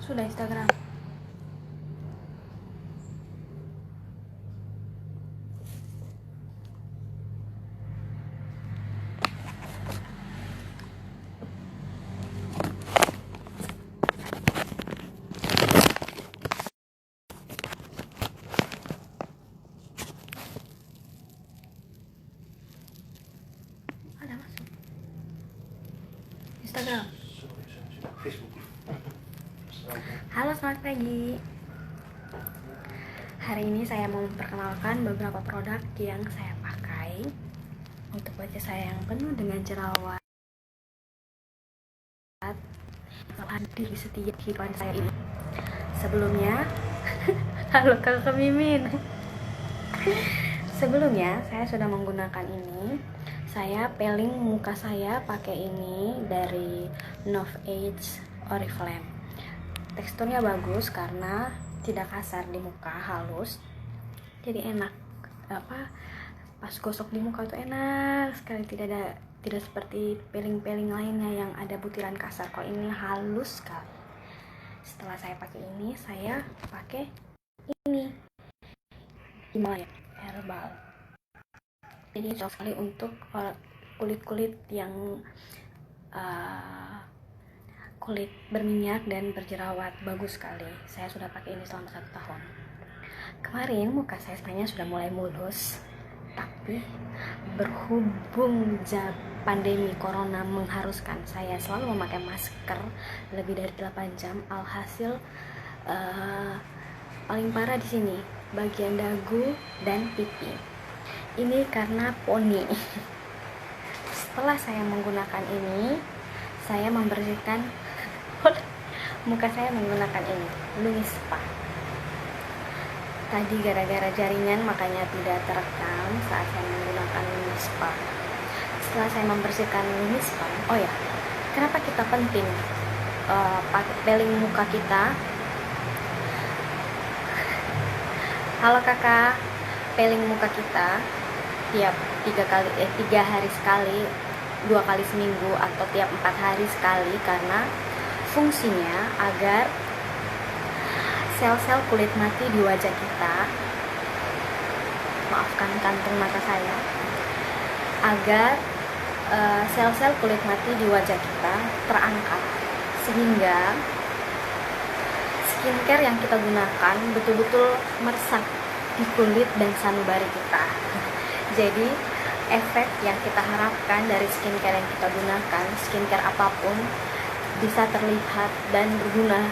Sudah Instagram. Ada masuk. Instagram. Facebook. Halo, selamat pagi. Hari ini saya mau memperkenalkan beberapa produk yang saya pakai untuk wajah saya yang penuh dengan jerawat. Hadir di setiap kehidupan saya ini. Sebelumnya, halo Kakak Mimin. Sebelumnya saya sudah menggunakan ini. Saya peeling muka saya pakai ini dari Novage Oriflame. Teksturnya bagus karena tidak kasar di muka, halus. Jadi enak. Pas gosok di muka itu enak sekali, tidak seperti peeling-peeling lainnya yang ada butiran kasar. Kalau ini halus sekali. Setelah saya pakai ini, saya pakai ini Himalaya Herbal. Jadi cocok sekali untuk kulit-kulit yang kulit berminyak dan berjerawat. Bagus sekali. Saya sudah pakai ini selama 1 tahun. Kemarin muka saya sebenarnya sudah mulai mulus, tapi berhubung pandemi corona mengharuskan saya selalu memakai masker lebih dari 8 jam, alhasil paling parah di sini bagian dagu dan pipi. Ini karena poni. Setelah saya menggunakan ini, saya membersihkan muka saya menggunakan ini Lumi Spa. Tadi gara-gara jaringan makanya tidak terekam saat saya menggunakan Lumi Spa. Setelah saya membersihkan Lumi Spa, oh ya, kenapa kita penting pakai peeling muka kita? Halo kakak, peeling muka kita tiap 3 hari sekali, 2 kali seminggu, atau tiap 4 hari sekali, karena fungsinya agar sel-sel kulit mati di wajah kita, maafkan kantung mata saya, agar sel-sel kulit mati di wajah kita terangkat, sehingga skincare yang kita gunakan betul-betul meresap di kulit dan sanubari kita. Jadi efek yang kita harapkan dari skincare yang kita gunakan, skincare apapun, bisa terlihat dan berguna,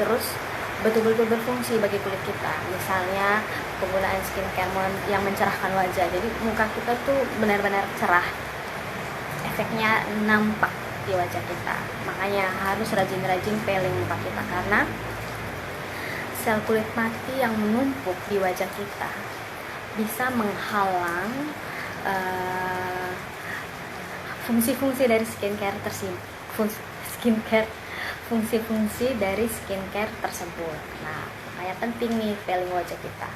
terus betul-betul berfungsi bagi kulit kita. Misalnya penggunaan skincare yang mencerahkan wajah, jadi muka kita tuh benar-benar cerah, efeknya nampak di wajah kita. Makanya harus rajin-rajin peeling muka kita, karena sel kulit mati yang menumpuk di wajah kita bisa menghalang fungsi-fungsi dari skincare fungsi-fungsi dari skincare tersebut. Nah, makanya penting nih peeling wajah kita.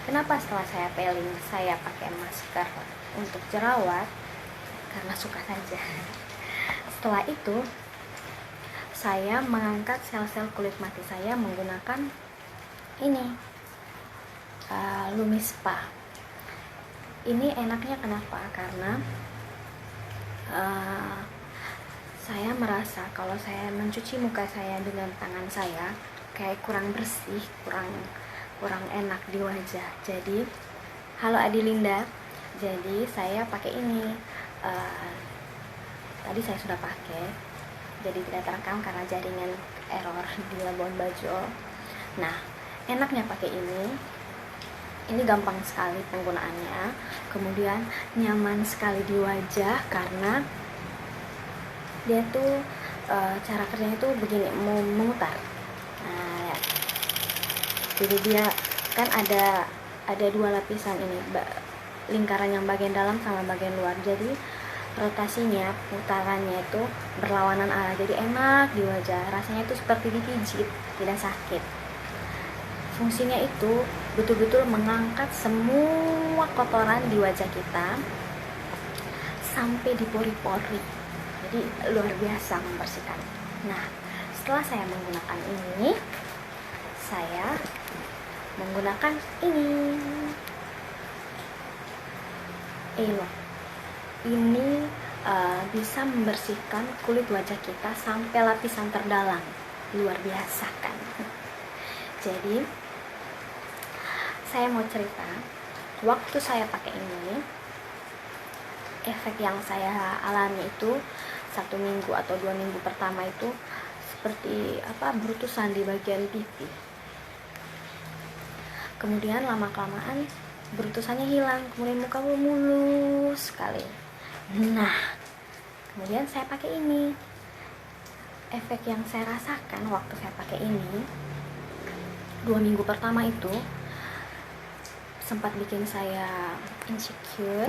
Kenapa setelah saya peeling saya pakai masker untuk jerawat? Karena suka saja. Setelah itu saya mengangkat sel-sel kulit mati saya menggunakan ini Lumi Spa. Ini enaknya kenapa? Karena saya merasa kalau saya mencuci muka saya dengan tangan saya kayak kurang bersih, kurang enak di wajah. Jadi, halo Adilinda. Jadi saya pakai ini. Tadi saya sudah pakai, jadi tidak terekam karena jaringan error di Labuan Bajo. Nah, enaknya pakai ini gampang sekali penggunaannya, kemudian nyaman sekali di wajah karena dia tuh cara kerjanya tuh begini, memutar. Nah, ya. Jadi dia kan ada 2 lapisan ini, lingkaran yang bagian dalam sama bagian luar. Jadi rotasinya, putarannya itu berlawanan arah, jadi enak di wajah. Rasanya itu seperti dipijit, tidak sakit. Fungsinya itu betul-betul mengangkat semua kotoran di wajah kita sampai di pori-pori. Jadi luar biasa membersihkan. Nah, setelah saya menggunakan ini, saya menggunakan ini. Loh, ini bisa membersihkan kulit wajah kita sampai lapisan terdalam. Luar biasa kan? Jadi saya mau cerita, waktu saya pakai ini, efek yang saya alami itu 1 minggu atau 2 minggu pertama itu seperti berutusan di bagian pipi. Kemudian lama-kelamaan berutusannya hilang, kemudian muka mulus sekali. Nah, kemudian saya pakai ini. Efek yang saya rasakan waktu saya pakai ini 2 minggu pertama itu sempat bikin saya insecure.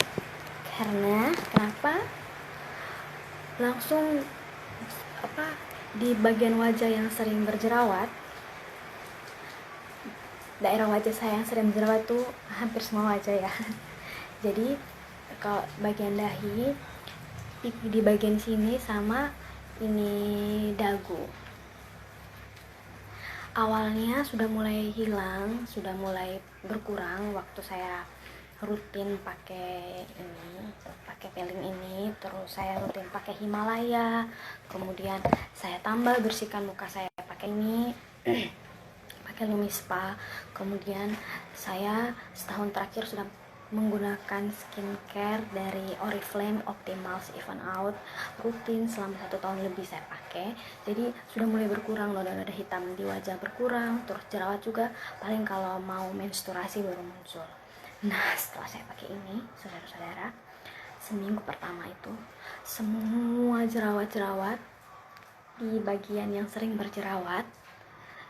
Karena kenapa? Langsung di bagian wajah yang sering berjerawat, daerah wajah saya yang sering berjerawat tuh hampir semua wajah ya. Jadi kalau bagian dahi, pipi di bagian sini, sama ini dagu, awalnya sudah mulai hilang, sudah mulai berkurang waktu saya rutin pakai peeling ini. Terus saya rutin pakai Himalaya, kemudian saya tambah bersihkan muka saya pakai ini, pakai Lumispa. Kemudian saya setahun terakhir sudah menggunakan skincare dari Oriflame Optimals Even Out, rutin selama 1 tahun lebih saya pakai. Jadi sudah mulai berkurang noda-noda hitam di wajah, berkurang. Terus jerawat juga paling kalau mau menstruasi baru muncul. Nah, setelah saya pakai ini, saudara-saudara, seminggu pertama itu semua jerawat-jerawat di bagian yang sering berjerawat,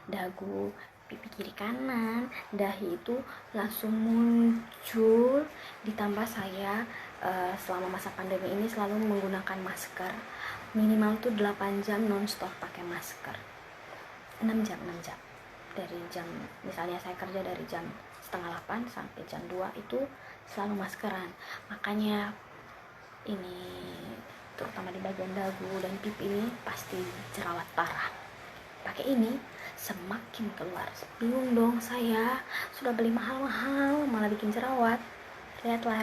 dagu, pipi kiri kanan, dahi itu langsung muncul. Ditambah saya selama masa pandemi ini selalu menggunakan masker, minimal tuh 8 jam nonstop pakai masker. 6 jam dari jam, misalnya saya kerja dari jam 7:30 sampai jam 2 itu selalu maskeran. Makanya ini terutama di bagian dagu dan pipi ini pasti jerawat parah. Pakai ini semakin keluar. Bingung dong saya, sudah beli mahal-mahal malah bikin jerawat. Lihatlah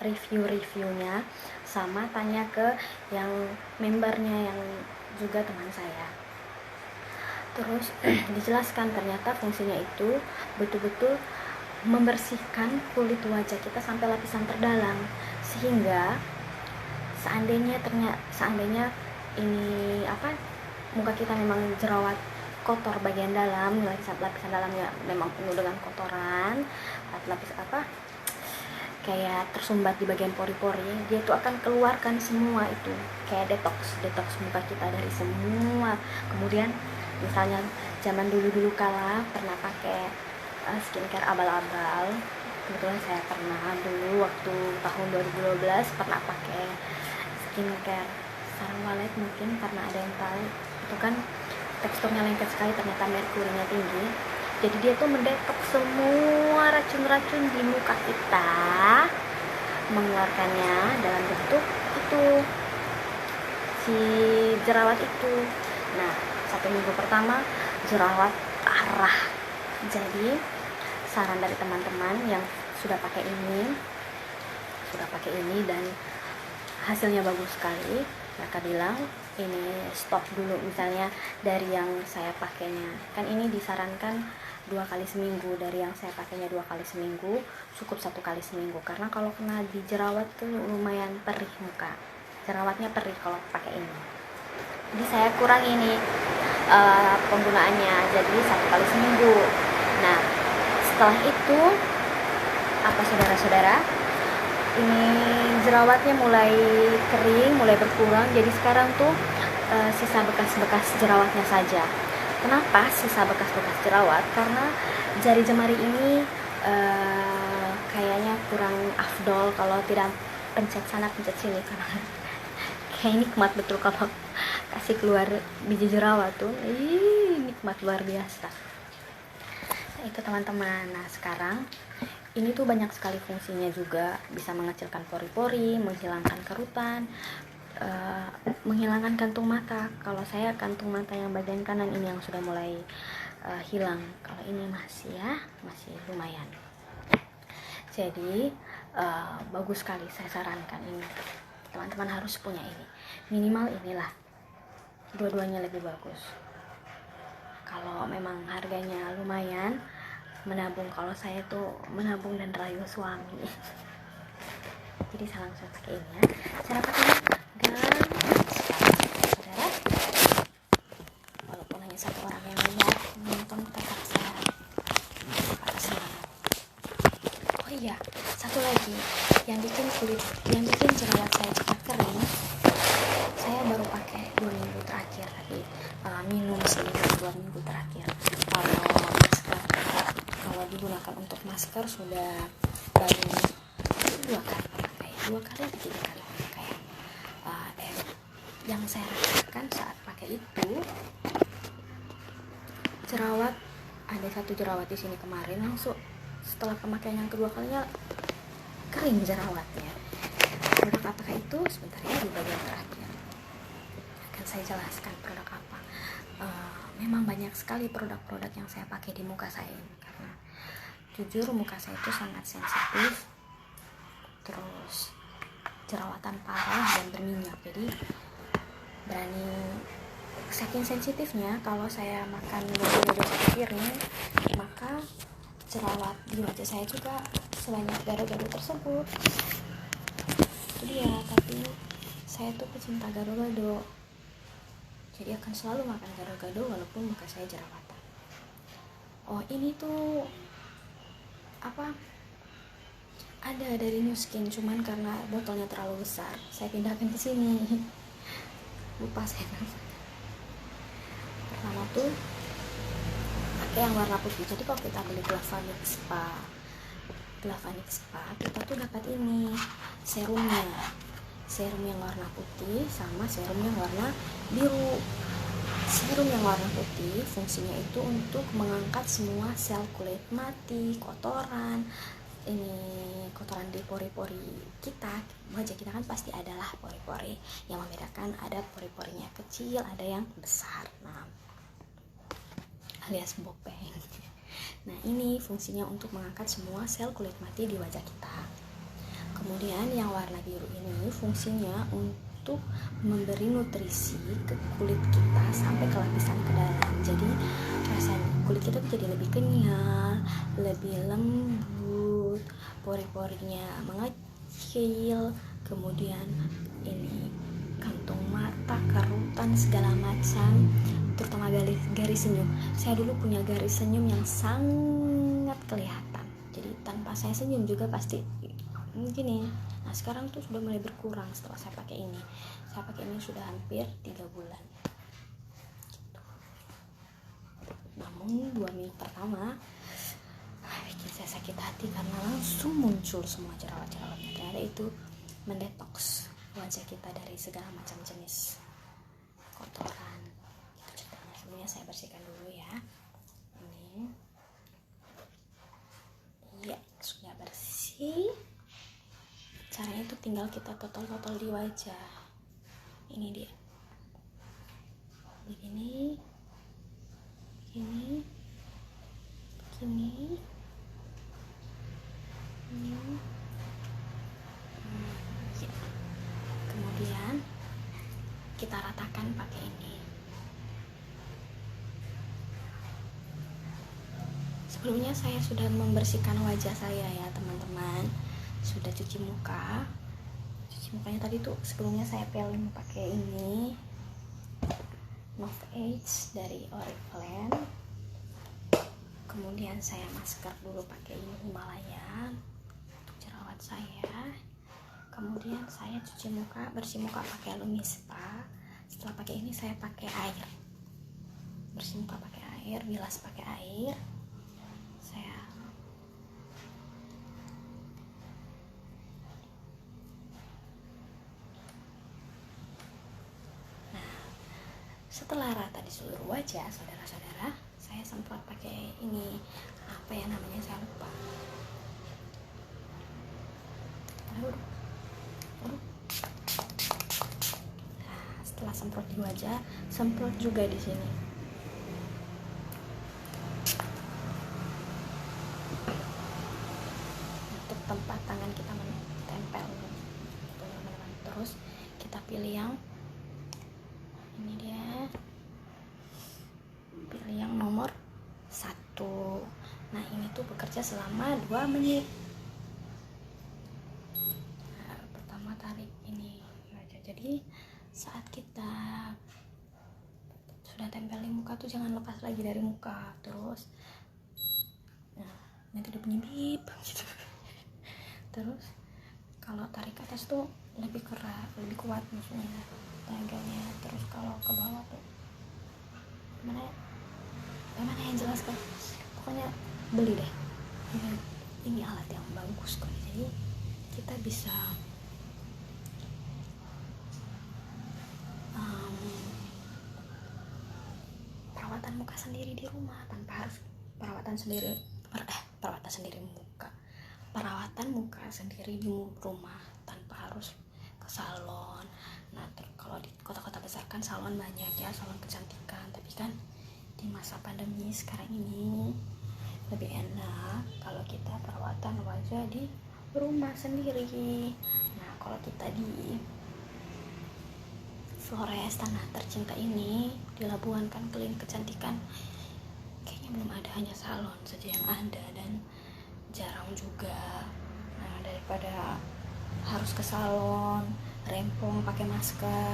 review-reviewnya, sama tanya ke yang membernya yang juga teman saya. Terus dijelaskan ternyata fungsinya itu betul-betul membersihkan kulit wajah kita sampai lapisan terdalam, sehingga seandainya ini muka kita memang jerawat kotor bagian dalam, lapisan dalamnya memang penuh dengan kotoran, kayak tersumbat di bagian pori-pori, dia tuh akan keluarkan semua itu, kayak detox muka kita dari semua. Kemudian misalnya zaman dulu kala pernah pakai skincare abal-abal, kebetulan saya pernah dulu waktu tahun 2012 pernah pakai skincare sarang walet, mungkin karena ada yang tahu itu kan teksturnya lengket sekali, ternyata merkurinya tinggi. Jadi dia tuh mendetoks semua racun-racun di muka kita, mengeluarkannya dalam bentuk itu, si jerawat itu. Nah, 1 minggu pertama jerawat parah. Jadi saran dari teman-teman yang sudah pakai ini dan hasilnya bagus sekali, mereka bilang ini stop dulu. Misalnya dari yang saya pakainya, kan ini disarankan 2 kali seminggu, dari yang saya pakainya 2 kali seminggu cukup 1 kali seminggu, karena kalau kena di jerawat tuh lumayan perih muka, jerawatnya perih kalau pakai ini. Jadi saya kurang ini penggunaannya, jadi 1 kali seminggu. Nah, setelah itu saudara-saudara, ini jerawatnya mulai kering, mulai berkurang. Jadi sekarang tuh sisa bekas-bekas jerawatnya saja. Kenapa sisa bekas-bekas jerawat? Karena jari jemari ini kayaknya kurang afdol kalau tidak pencet sana pencet sini, karena kayak nikmat betul kalau kasih keluar biji jerawat tuh, nikmat luar biasa. Nah, itu teman-teman. Nah, sekarang ini tuh banyak sekali fungsinya juga, bisa mengecilkan pori-pori, menghilangkan kerutan, menghilangkan kantung mata. Kalau saya kantung mata yang bagian kanan ini yang sudah mulai hilang, kalau ini masih lumayan. Jadi bagus sekali, saya sarankan ini, teman-teman harus punya ini, minimal inilah, dua-duanya lebih bagus. Kalau memang harganya lumayan, menabung, kalau saya tuh menabung dan rayu suami. Jadi saya langsung pakai ini ya. Cara pakainya gampang sekali, saudara. Walaupun hanya satu orang yang lihat menonton, tetap saya semangat. Oh iya, satu lagi yang bikin jerawat saya cepat kering, saya baru pakai 2 minggu terakhir tadi, minum sih 2 minggu terakhir. Kalau digunakan untuk masker sudah baru 2 kali pakai, 2 kali atau 3 kali pakai. Yang saya rasakan saat pakai itu, jerawat, ada satu jerawat di sini kemarin, langsung setelah pemakaian yang kedua kalinya kering jerawatnya. Produk apakah itu? Sebentar ya, di bagian terakhir akan saya jelaskan produk apa. Memang banyak sekali produk-produk yang saya pakai di muka saya ini, karena jujur muka saya itu sangat sensitif, terus jerawatan parah dan berminyak. Jadi berani, saking sensitifnya, kalau saya makan dua piring, maka jerawat di wajah saya juga sebanyak gado-gado tersebut. Itu dia, tapi saya tuh pecinta gado-gado, jadi akan selalu makan gado-gado walaupun muka saya jerawatan. Oh, ini tuh apa, ada dari New Skin, cuman karena botolnya terlalu besar saya pindahkan ke sini. Lupa saya namanya. Pertama tuh pakai yang warna putih. Jadi kalau kita beli Glavanic Spa, kita tuh dapat ini serum yang warna putih sama serum yang warna biru. Serum yang warna putih fungsinya itu untuk mengangkat semua sel kulit mati, kotoran di pori-pori kita. Wajah kita kan pasti adalah pori-pori, yang membedakan ada pori-porinya kecil, ada yang besar, nah alias bopeng. Nah, ini fungsinya untuk mengangkat semua sel kulit mati di wajah kita. Kemudian yang warna biru ini fungsinya untuk memberi nutrisi ke kulit kita sampai ke lapisan ke dalam. Jadi rasanya kulit kita jadi lebih kenyal, lebih lembut, pori-porinya mengecil, kemudian ini kantung mata, kerutan segala macam, terutama garis senyum. Saya dulu punya garis senyum yang sangat kelihatan, jadi tanpa saya senyum juga pasti gini. Nah, sekarang tuh sudah mulai berkurang setelah saya pakai ini. Saya pakai ini sudah hampir 3 bulan gitu. Namun 2 minggu pertama bikin saya sakit hati karena langsung muncul semua jerawat-jerawatnya. Ternyata itu mendetoks wajah kita dari segala macam jenis kotoran. Itu ceritanya. Sebelumnya saya bersihkan dulu ya. Ini ya sudah bersih. Caranya itu tinggal kita totol-totol di wajah. Ini dia. Begini. Ya. Kemudian kita ratakan pakai ini. Sebelumnya saya sudah membersihkan wajah saya ya teman-teman. Sudah cuci muka. Mukanya tadi tuh sebelumnya saya peeling pakai ini Nove Age dari Oriflame. Kemudian saya masker dulu pakai ini Himalaya untuk jerawat saya. Kemudian saya cuci muka, bersih muka pakai Lumi Spa. Setelah pakai ini saya pakai air, bersih muka pakai air, bilas pakai air. Setelah rata di seluruh wajah, saudara-saudara, saya semprot pakai ini, apa ya namanya, saya lupa. wajah, semprot juga di sini. Untuk tempat tangan kita menempel, teman-teman. Terus kita pilih yang ini dia, pilih yang nomor 1. Nah, ini tuh bekerja selama 2 menit. Nah, pertama tarik ini aja. Jadi saat kita sudah tempel di muka tuh jangan lepas lagi dari muka. Terus nah, nanti udah bunyi bip gitu. Terus kalau tarik ke atas tuh lebih keras, lebih kuat maksudnya tenaganya. Terus kalau ke bawah tuh gimana yang jelas kan, pokoknya beli deh, ini alat yang bagus kok. Jadi kita bisa perawatan muka sendiri di rumah tanpa harus perawatan muka sendiri di rumah tanpa harus ke salon. Nah, kalau di kota-kota besar kan salon banyak ya, salon kecantikan, tapi kan di masa pandemi sekarang ini lebih enak kalau kita perawatan wajah di rumah sendiri. Nah, kalau kita di Flores, tanah tercinta ini, di Labuan kan klinik kecantikan kayaknya belum ada, hanya salon saja yang ada dan jarang juga. Nah, daripada harus ke salon rempong pakai masker,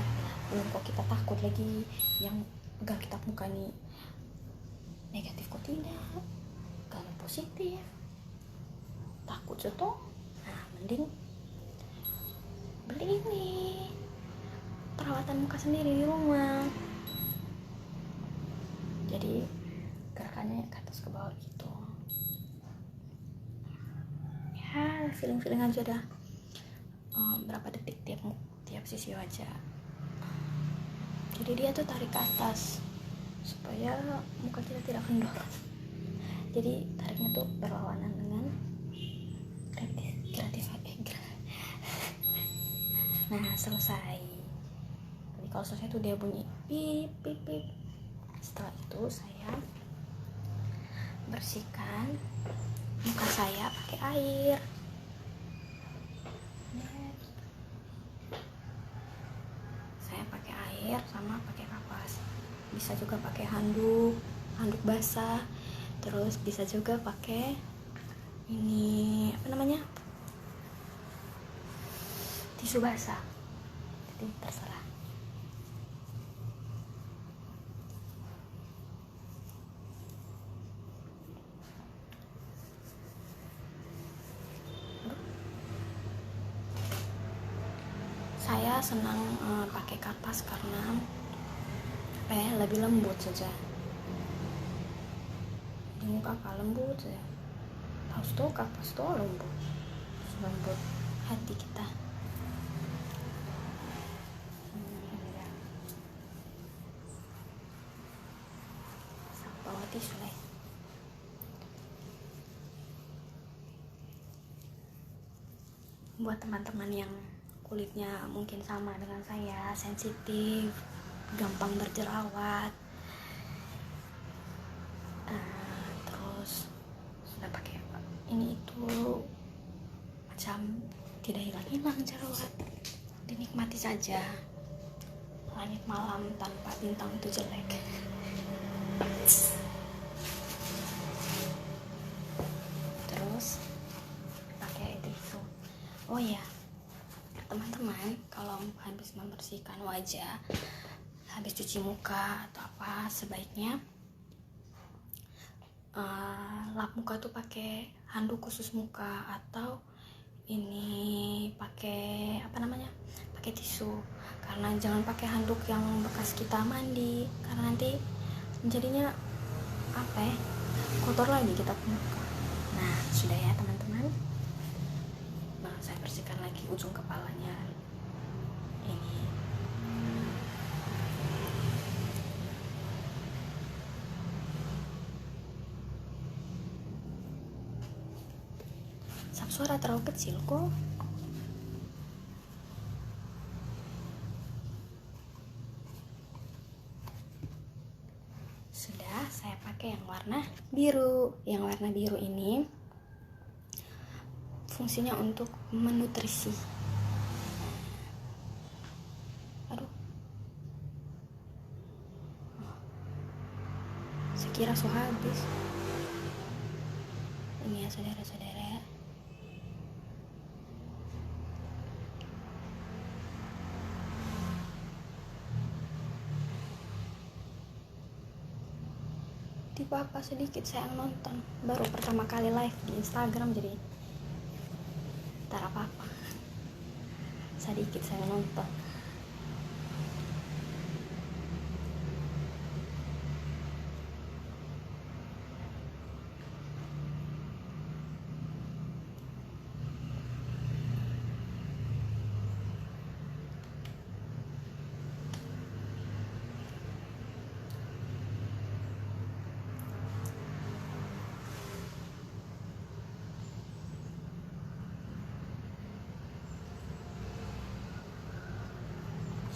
belum kok kita takut lagi yang pegang kita muka nih negatif kok tidak, kalau positif takut seto. Nah, mending beli ini perawatan muka sendiri di rumah. Jadi gerakannya ke atas ke bawah gitu ya, feeling aja dah. Berapa detik tiap sisi wajah. Jadi dia tuh tarik ke atas supaya muka kita tidak kendor. Jadi tariknya tuh berlawanan dengan gratis. Nah, selesai. Jadi kalau selesai tuh dia bunyi pip pip pip. Setelah itu saya bersihkan muka saya pakai air. Saya pakai air sama pakai kapas. Bisa juga pakai handuk basah. Terus bisa juga pakai ini tisu basah. Jadi terserah. Saya senang pakai kapas karena lebih lembut saja. Di muka lembut saja. Harus tuh kapas tuh lembut hati kita. Bawa tisu lah. Buat teman-teman yang kulitnya mungkin sama dengan saya, sensitif, gampang berjerawat, terus sudah pakai ini itu macam tidak hilang jerawat, dinikmati saja. Langit malam tanpa bintang itu jelek. Terus pakai tisu. Oh ya, teman-teman, kalau habis membersihkan wajah, habis cuci muka atau apa, sebaiknya lap muka tuh pakai handuk khusus muka atau ini pakai pakai tisu. Karena jangan pakai handuk yang bekas kita mandi, karena nanti jadinya kotor lagi kita muka. Nah, sudah ya teman-teman. Saya bersihkan lagi ujung kepalanya ini. Suara terlalu kecil kok. pakai yang warna biru. Yang warna biru ini fungsinya untuk menutrisi. Aduh, sekira so habis ini ya saudara-saudara. Tipe apa sedikit saya nonton, baru pertama kali live di Instagram, jadi tak apa-apa sedikit saya nonton.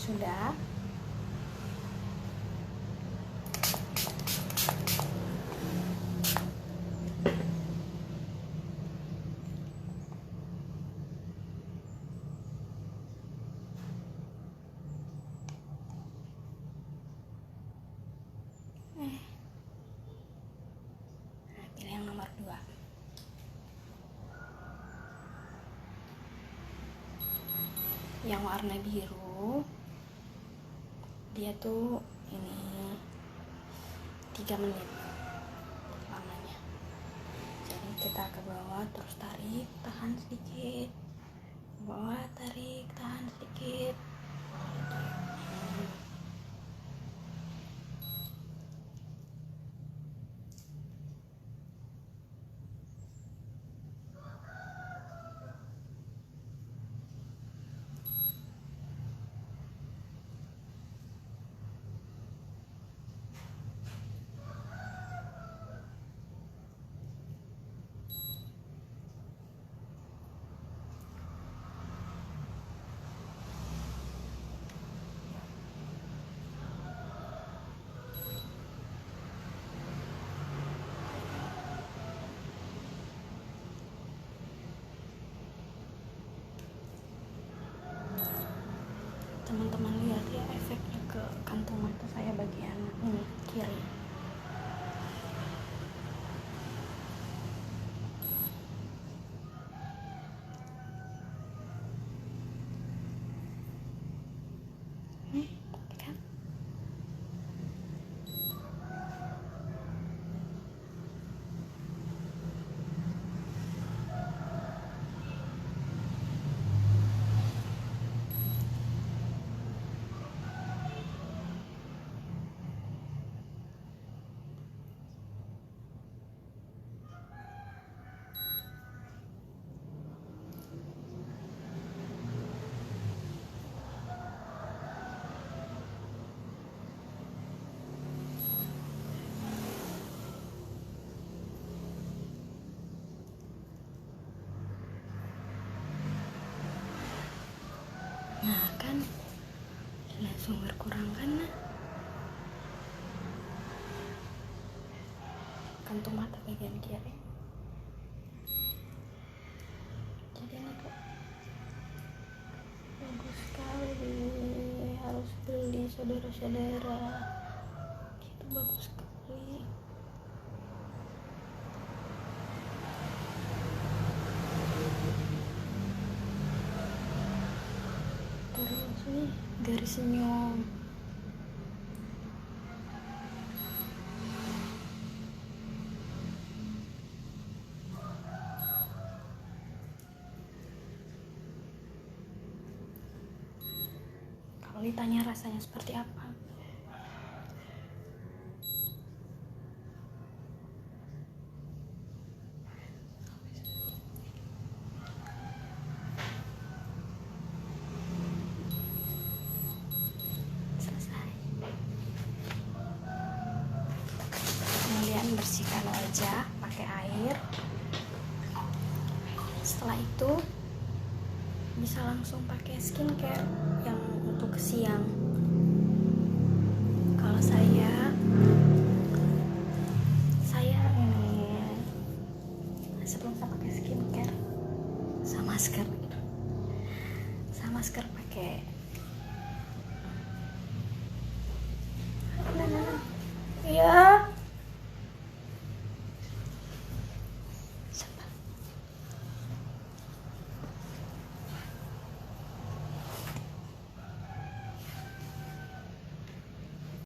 Sudah. Nah, pilih yang nomor 2. Yang warna biru dia tuh ini 3 menit lamanya. Jadi kita ke bawah terus tarik, tahan sedikit, bawah, tarik, tahan sedikit. Teman-teman lihat ya efeknya ke kantung mata saya bagian ini kiri. Kan? Nah kan langsung berkurang kan, kantung mata bagian kiri. Jadi ini tuh bagus sekali, harus beli saudara-saudara, itu bagus sekali. Terus nih garis senyum. Kalau ditanya rasanya seperti apa, selesai. Kemudian bersihkan wajah pakai air. Setelah itu bisa langsung pakai skincare yang untuk siang. Kalau saya masker pakai